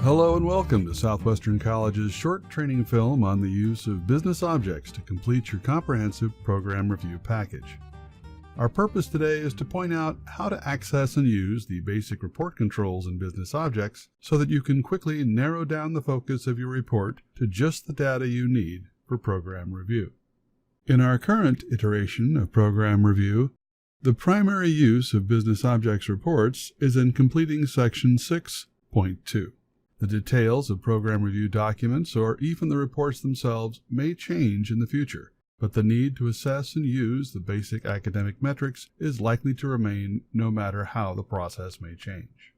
Hello and welcome to Southwestern College's short training film on the use of business objects to complete your comprehensive program review package. Our purpose today is to point out how to access and use the basic report controls in business objects so that you can quickly narrow down the focus of your report to just the data you need for program review. In our current iteration of program review, the primary use of business objects reports is in completing section 6.2. The details of program review documents or even the reports themselves may change in the future, but the need to assess and use the basic academic metrics is likely to remain no matter how the process may change.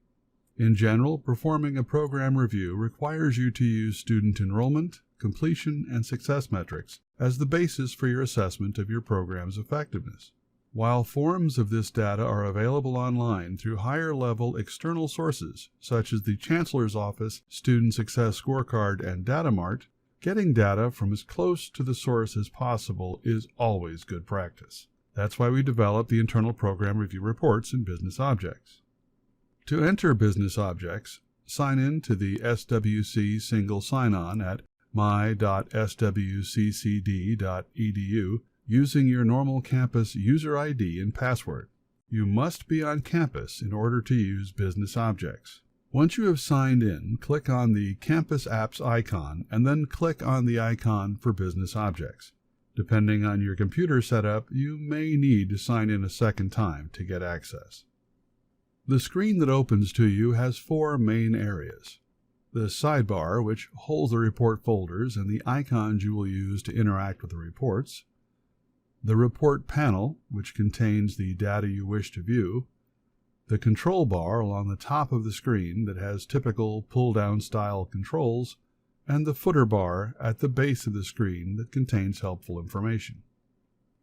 In general, performing a program review requires you to use student enrollment, completion, and success metrics as the basis for your assessment of your program's effectiveness. While forms of this data are available online through higher-level external sources, such as the Chancellor's Office, Student Success Scorecard, and DataMart, getting data from as close to the source as possible is always good practice. That's why we develop the internal program review reports in Business Objects. To enter Business Objects, sign in to the SWC single sign-on at my.swccd.edu using your normal campus user ID and password. You must be on campus in order to use Business Objects. Once you have signed in, click on the Campus Apps icon and then click on the icon for Business Objects. Depending on your computer setup, you may need to sign in a second time to get access. The screen that opens to you has four main areas: the sidebar, which holds the report folders and the icons you will use to interact with the reports; the report panel, which contains the data you wish to view; the control bar along the top of the screen that has typical pull-down style controls; and the footer bar at the base of the screen that contains helpful information.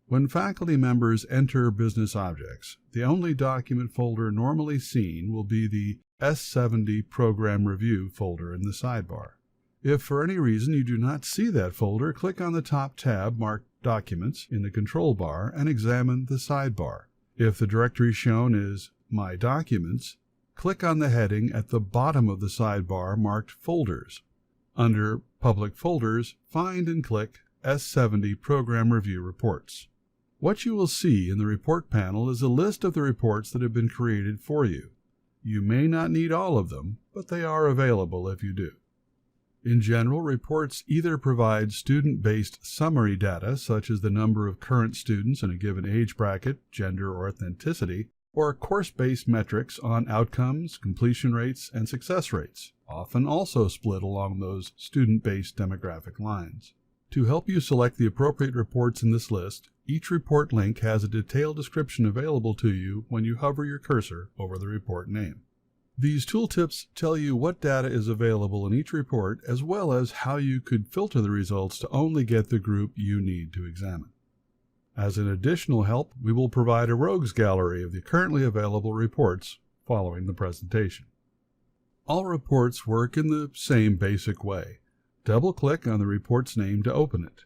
When faculty members enter Business Objects, the only document folder normally seen will be the S70 Program Review folder in the sidebar. If for any reason you do not see that folder, click on the top tab marked Documents in the control bar and examine the sidebar. If the directory shown is My Documents, click on the heading at the bottom of the sidebar marked Folders. Under Public Folders, find and click S70 Program Review Reports. What you will see in the report panel is a list of the reports that have been created for you. You may not need all of them, but they are available if you do. In general, reports either provide student-based summary data, such as the number of current students in a given age bracket, gender, or ethnicity, or course-based metrics on outcomes, completion rates, and success rates, often also split along those student-based demographic lines. To help you select the appropriate reports in this list, each report link has a detailed description available to you when you hover your cursor over the report name. These tooltips tell you what data is available in each report, as well as how you could filter the results to only get the group you need to examine. As an additional help, we will provide a rogues gallery of the currently available reports following the presentation. All reports work in the same basic way. Double-click on the report's name to open it.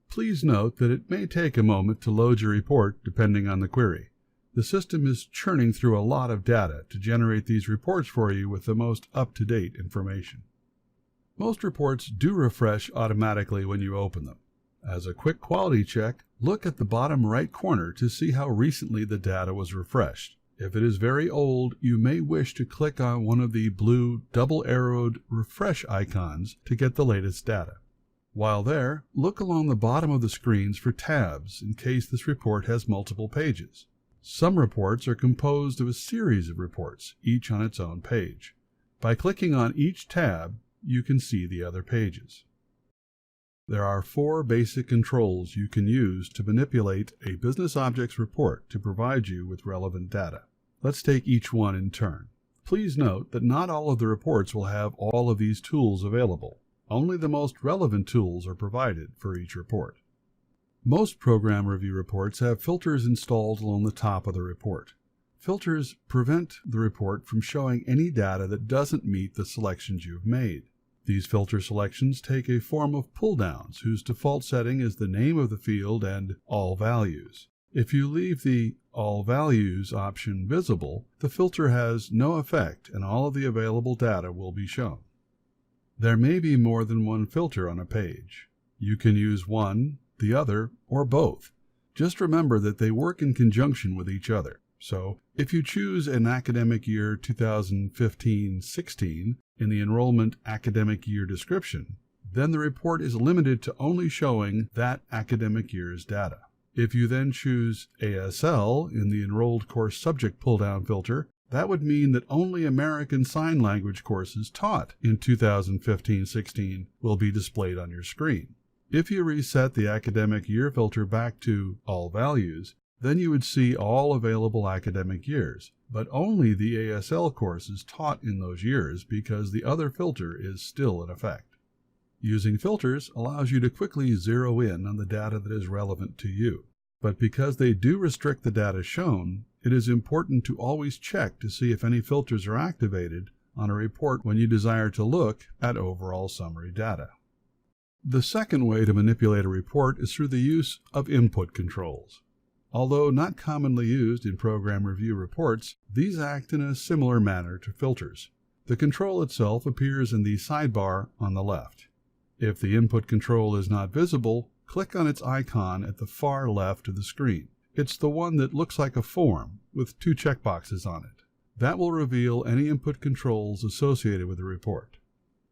Please note that it may take a moment to load your report depending on the query. The system is churning through a lot of data to generate these reports for you with the most up-to-date information. Most reports do refresh automatically when you open them. As a quick quality check, look at the bottom right corner to see how recently the data was refreshed. If it is very old, you may wish to click on one of the blue double-arrowed refresh icons to get the latest data. While there, look along the bottom of the screens for tabs in case this report has multiple pages. Some reports are composed of a series of reports, each on its own page. By clicking on each tab, you can see the other pages. There are four basic controls you can use to manipulate a Business Objects report to provide you with relevant data. Let's take each one in turn. Please note that not all of the reports will have all of these tools available. Only the most relevant tools are provided for each report. Most program review reports have filters installed along the top of the report. Filters prevent the report from showing any data that doesn't meet the selections you've made. These filter selections take a form of pull-downs whose default setting is the name of the field and all values. If you leave the All Values option visible, the filter has no effect and all of the available data will be shown. There may be more than one filter on a page. You can use one, the other, or both. Just remember that they work in conjunction with each other. So, if you choose an academic year 2015-16 in the enrollment academic year description, then the report is limited to only showing that academic year's data. If you then choose ASL in the enrolled course subject pull-down filter, that would mean that only American Sign Language courses taught in 2015-16 will be displayed on your screen. If you reset the academic year filter back to All Values, then you would see all available academic years, but only the ASL courses taught in those years because the other filter is still in effect. Using filters allows you to quickly zero in on the data that is relevant to you, but because they do restrict the data shown, it is important to always check to see if any filters are activated on a report when you desire to look at overall summary data. The second way to manipulate a report is through the use of input controls. Although not commonly used in program review reports, these act in a similar manner to filters. The control itself appears in the sidebar on the left. If the input control is not visible, click on its icon at the far left of the screen. It's the one that looks like a form with two checkboxes on it. That will reveal any input controls associated with the report.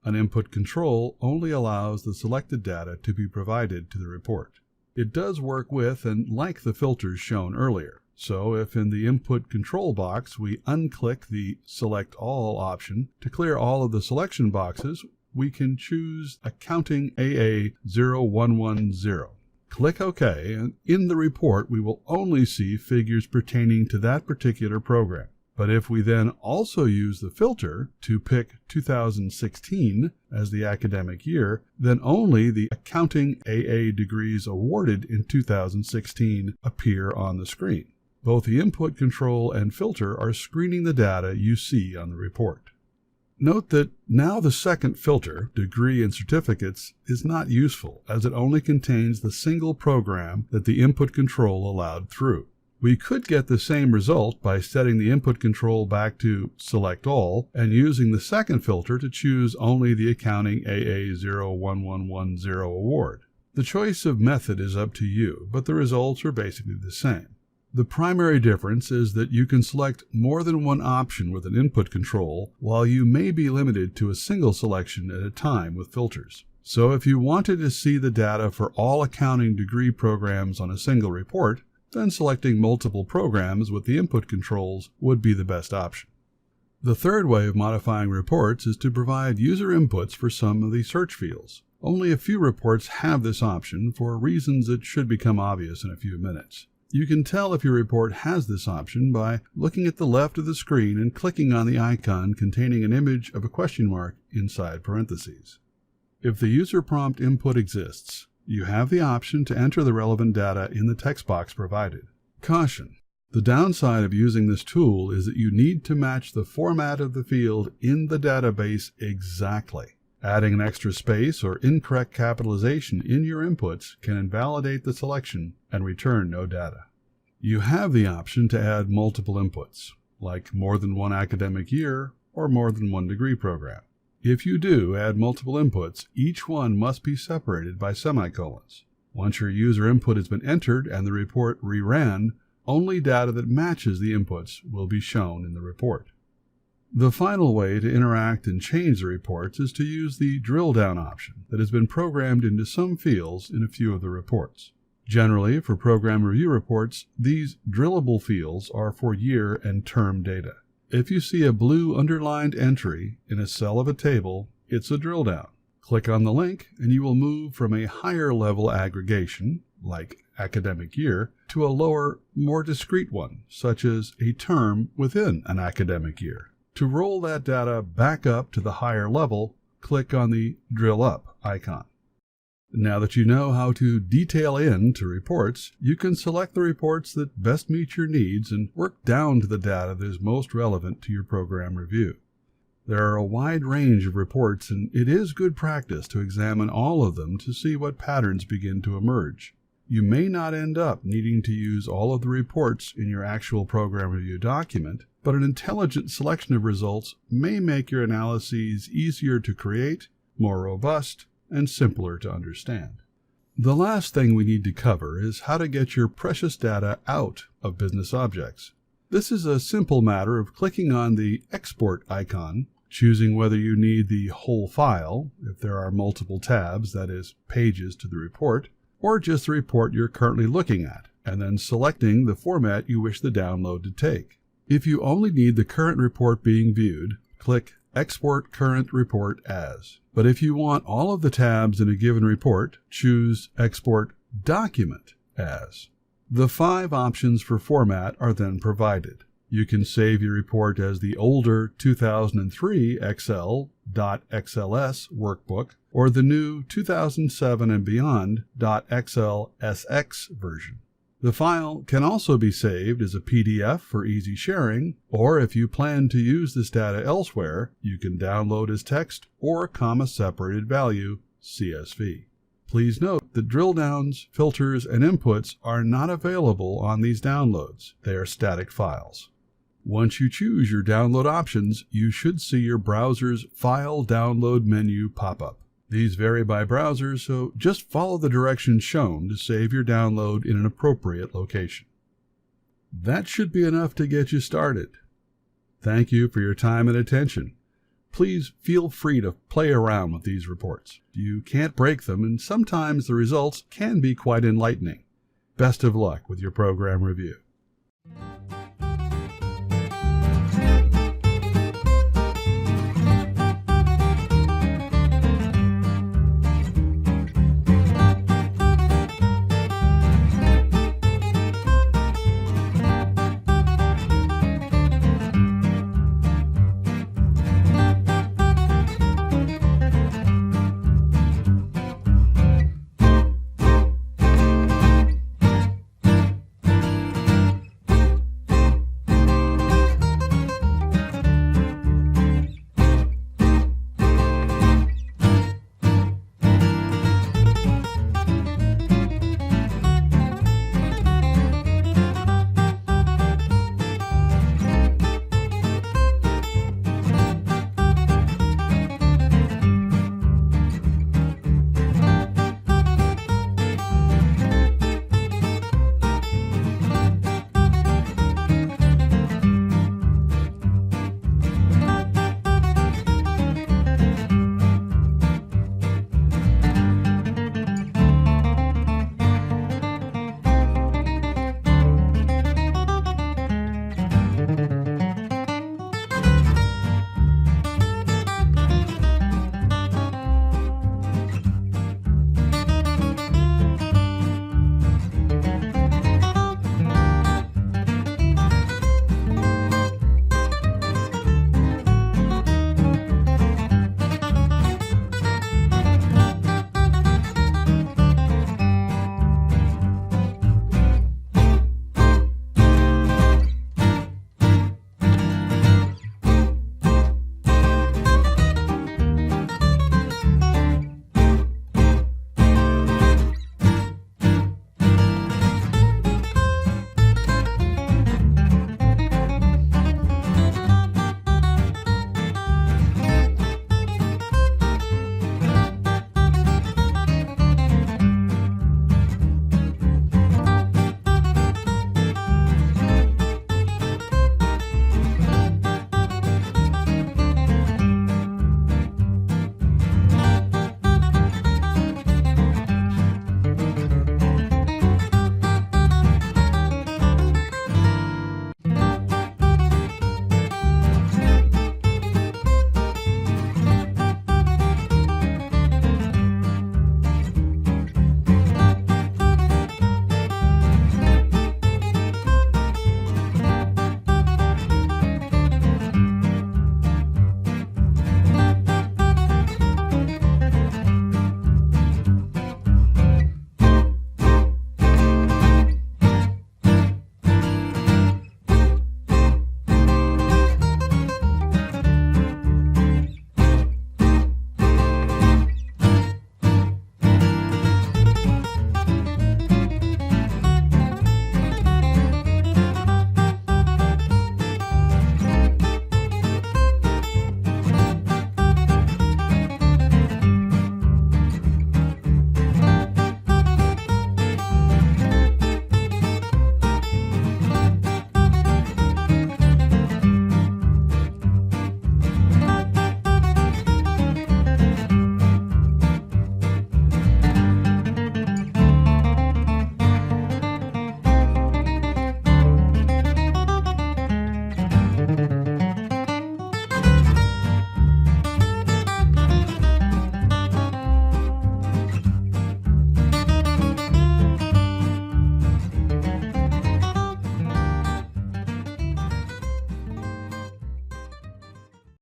An input control only allows the selected data to be provided to the report. It does work with and like the filters shown earlier. So if in the input control box we unclick the Select All option to clear all of the selection boxes, we can choose Accounting AA0110. Click OK, and in the report we will only see figures pertaining to that particular program. But if we then also use the filter to pick 2016 as the academic year, then only the Accounting AA degrees awarded in 2016 appear on the screen. Both the input control and filter are screening the data you see on the report. Note that now the second filter, Degree and Certificates, is not useful as it only contains the single program that the input control allowed through. We could get the same result by setting the input control back to Select All and using the second filter to choose only the Accounting AA01110 award. The choice of method is up to you, but the results are basically the same. The primary difference is that you can select more than one option with an input control, while you may be limited to a single selection at a time with filters. So if you wanted to see the data for all accounting degree programs on a single report, then selecting multiple programs with the input controls would be the best option. The third way of modifying reports is to provide user inputs for some of the search fields. Only a few reports have this option for reasons that should become obvious in a few minutes. You can tell if your report has this option by looking at the left of the screen and clicking on the icon containing an image of a question mark inside parentheses. If the user prompt input exists, you have the option to enter the relevant data in the text box provided. Caution: the downside of using this tool is that you need to match the format of the field in the database exactly. Adding an extra space or incorrect capitalization in your inputs can invalidate the selection and return no data. You have the option to add multiple inputs, like more than one academic year or more than one degree program. If you do add multiple inputs, each one must be separated by semicolons. Once your user input has been entered and the report reran, only data that matches the inputs will be shown in the report. The final way to interact and change the reports is to use the drill down option that has been programmed into some fields in a few of the reports. Generally, for program review reports, these drillable fields are for year and term data. If you see a blue underlined entry in a cell of a table, it's a drill down. Click on the link and you will move from a higher level aggregation, like academic year, to a lower, more discrete one, such as a term within an academic year. To roll that data back up to the higher level, click on the Drill Up icon. Now that you know how to detail in to reports, you can select the reports that best meet your needs and work down to the data that is most relevant to your program review. There are a wide range of reports, and it is good practice to examine all of them to see what patterns begin to emerge. You may not end up needing to use all of the reports in your actual program review document, but an intelligent selection of results may make your analyses easier to create, more robust, and simpler to understand. The last thing we need to cover is how to get your precious data out of BusinessObjects. This is a simple matter of clicking on the Export icon, choosing whether you need the whole file, if there are multiple tabs, that is, pages to the report, or just the report you're currently looking at, and then selecting the format you wish the download to take. If you only need the current report being viewed, click Export Current Report As. But if you want all of the tabs in a given report, choose Export Document As. The 5 options for format are then provided. You can save your report as the older 2003 Excel.XLS workbook or the new 2007 and beyond .XLSX version. The file can also be saved as a PDF for easy sharing, or if you plan to use this data elsewhere, you can download as text or comma-separated value, CSV. Please note that drill downs, filters, and inputs are not available on these downloads. They are static files. Once you choose your download options, you should see your browser's File Download menu pop up. These vary by browser, so just follow the directions shown to save your download in an appropriate location. That should be enough to get you started. Thank you for your time and attention. Please feel free to play around with these reports. You can't break them, and sometimes the results can be quite enlightening. Best of luck with your program review.